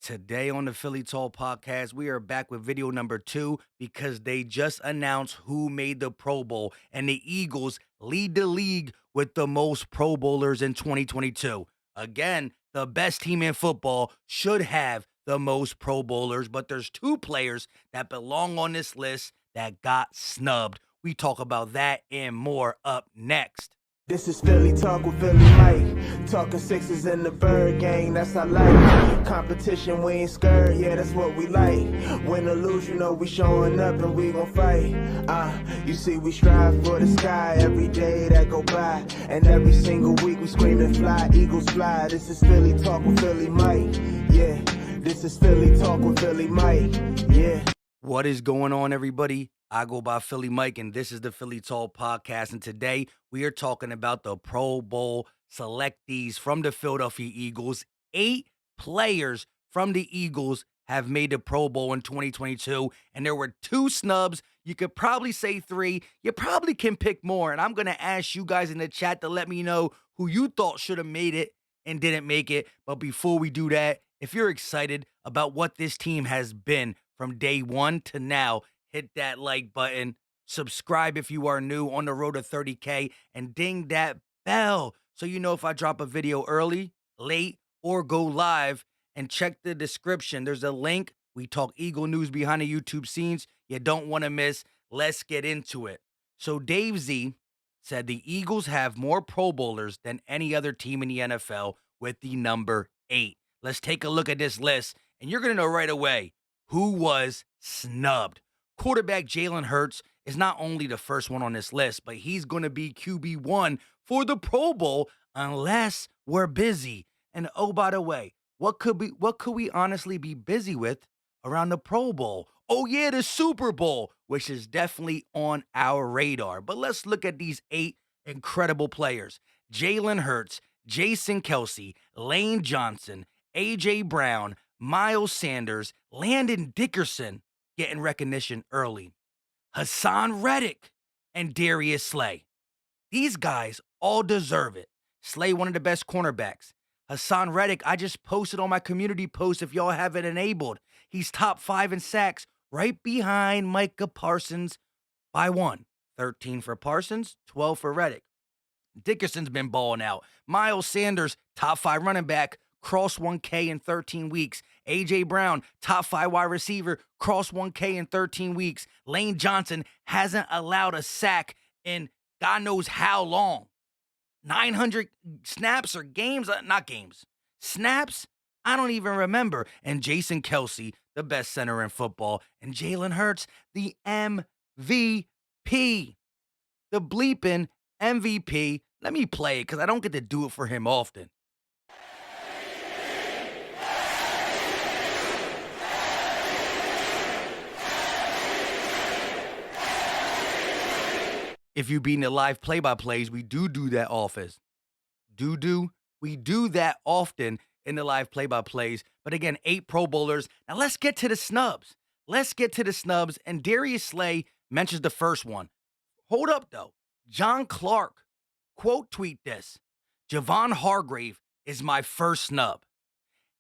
Today on the Philly Tall podcast, we are back with video number 2 because they just announced who made the Pro Bowl, and the Eagles lead the league with the most Pro Bowlers in 2022. Again, the best team in football should have the most Pro Bowlers, but there's two players that belong on this list that got snubbed. We talk about that and more up next. This is Philly Talk with Philly Mike. Talking sixes in the bird gang, that's I like. Competition, we ain't scared, yeah, that's what we like. Win or lose, you know we showing up and we gon' fight. You see we strive for the sky every day that go by. And every single week we screaming fly, Eagles fly. This is Philly Talk with Philly Mike, yeah. This is Philly Talk with Philly Mike, yeah. What is going on, everybody? I go by Philly Mike, and this is the Philly Tall Podcast. And today we are talking about the Pro Bowl selectees from the Philadelphia Eagles. 8 players from the Eagles have made the Pro Bowl in 2022, and there were 2 snubs. You could probably say 3. You probably can pick more, and I'm going to ask you guys in the chat to let me know who you thought should have made it and didn't make it. But before we do that, if you're excited about what this team has been from day one to now, hit that like button, subscribe if you are new on the road to 30K, and ding that bell so you know if I drop a video early, late, or go live. And check the description. There's a link. We talk Eagle news behind the YouTube scenes you don't want to miss. Let's get into it. So Dave Z said the Eagles have more Pro Bowlers than any other team in the NFL with the number 8. Let's take a look at this list, and you're going to know right away who was snubbed. Quarterback Jalen Hurts is not only the first one on this list, but he's going to be QB1 for the Pro Bowl unless we're busy. And oh, by the way, what could we honestly be busy with around the Pro Bowl? Oh yeah, the Super Bowl, which is definitely on our radar. But let's look at these 8 incredible players. Jalen Hurts, Jason Kelsey, Lane Johnson, A.J. Brown, Miles Sanders, Landon Dickerson getting recognition early, Hassan Reddick, and Darius Slay. These guys all deserve it. Slay, one of the best cornerbacks. Hassan Reddick, I just posted on my community post if y'all have it enabled. He's top 5 in sacks, right behind Micah Parsons by 1. 13 for Parsons, 12 for Reddick. Dickerson's been balling out. Miles Sanders, top 5 running back, crossed 1K in 13 weeks. A.J. Brown, top 5 wide receiver, crossed 1K in 13 weeks. Lane Johnson hasn't allowed a sack in God knows how long. 900 snaps or games? Not games. Snaps? I don't even remember. And Jason Kelsey, the best center in football. And Jalen Hurts, the MVP. The bleeping MVP. Let me play it because I don't get to do it for him often. If you be in the live play-by-plays, we do that often. We do that often in the live play-by-plays. But again, 8 Pro Bowlers. Now let's get to the snubs. And Darius Slay mentions the first one. Hold up, though. John Clark, quote tweet this. Javon Hargrave is my first snub.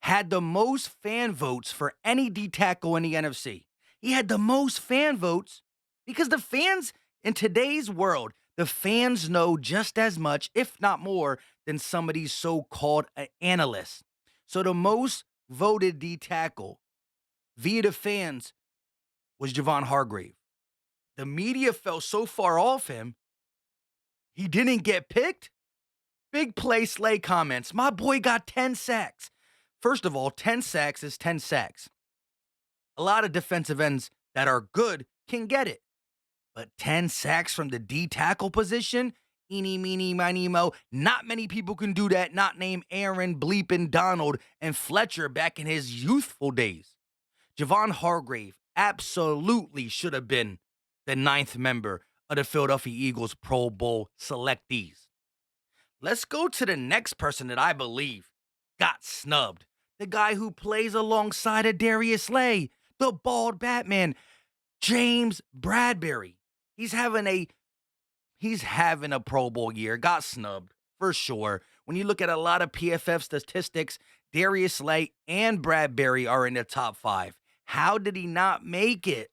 Had the most fan votes for any D tackle in the NFC. He had the most fan votes because the fans in today's world, the fans know just as much, if not more, than some of these so-called analysts. So the most voted D tackle via the fans was Javon Hargrave. The media fell so far off him, he didn't get picked. Big play Slay comments. My boy got 10 sacks. First of all, 10 sacks is 10 sacks. A lot of defensive ends that are good can get it. But 10 sacks from the D tackle position? Eeny, meeny, miny, mo. Not many people can do that, not named Aaron Bleepin Donald and Fletcher back in his youthful days. Javon Hargrave absolutely should have been the 9th member of the Philadelphia Eagles Pro Bowl selectees. Let's go to the next person that I believe got snubbed. The guy who plays alongside of Darius Slay, the bald Batman, James Bradbury. He's having a Pro Bowl year. Got snubbed for sure. When you look at a lot of PFF statistics, Darius Slay and Bradbury are in the top 5. How did he not make it?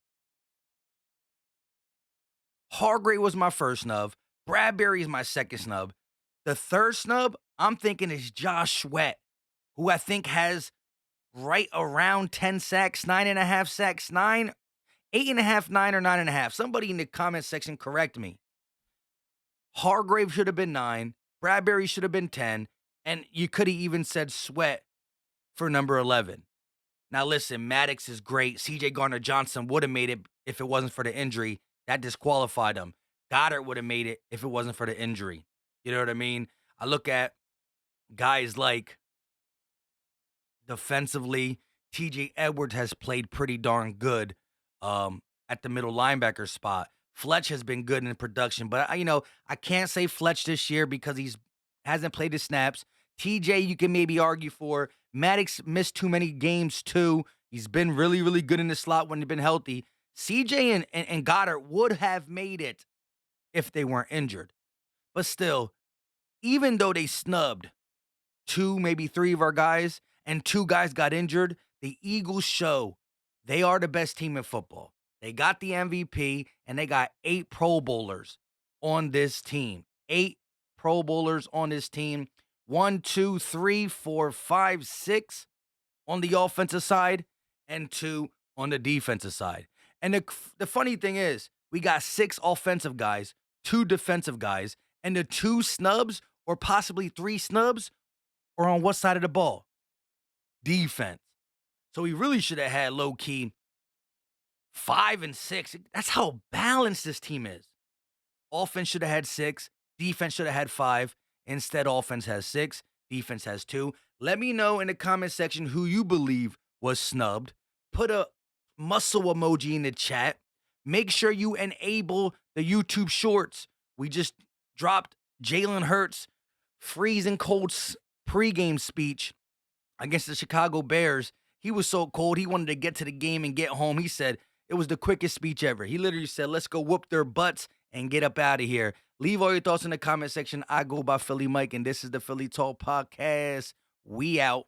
Hargrave was my first snub. Bradbury is my second snub. The third snub, I'm thinking is Josh Sweat, who I think has right around 10 sacks, 9.5 sacks, 8.5, 9, or 9.5. Somebody in the comment section correct me. Hargrave should have been 9. Bradbury should have been 10. And you could have even said Sweat for number 11. Now, listen, Maddox is great. CJ Garner Johnson would have made it if it wasn't for the injury. That disqualified him. Goddard would have made it if it wasn't for the injury. You know what I mean? I look at guys like defensively, TJ Edwards has played pretty darn good at the middle linebacker spot. Fletch has been good in production, but I can't say Fletch this year because he's hasn't played the snaps. TJ, you can maybe argue for. Maddox missed too many games too. He's been really, really good in the slot when he's been healthy. CJ and Goddard would have made it if they weren't injured. But still, even though they snubbed 2, maybe 3 of our guys, and 2 guys got injured, the Eagles show they are the best team in football. They got the MVP, and they got 8 Pro Bowlers on this team. 8 Pro Bowlers on this team. 1, 2, 3, 4, 5, 6 on the offensive side, and 2 on the defensive side. And the funny thing is, we got 6 offensive guys, 2 defensive guys, and the 2 snubs, or possibly 3 snubs, are on what side of the ball? Defense. So we really should have had low key 5 and 6. That's how balanced this team is. Offense should have had 6. Defense should have had 5. Instead, offense has 6. Defense has 2. Let me know in the comment section who you believe was snubbed. Put a muscle emoji in the chat. Make sure you enable the YouTube shorts. We just dropped Jalen Hurts' freezing cold pregame speech against the Chicago Bears. He was so cold, he wanted to get to the game and get home. He said it was the quickest speech ever. He literally said, let's go whoop their butts and get up out of here. Leave all your thoughts in the comment section. I go by Philly Mike, and this is the Philly Talk Podcast. We out.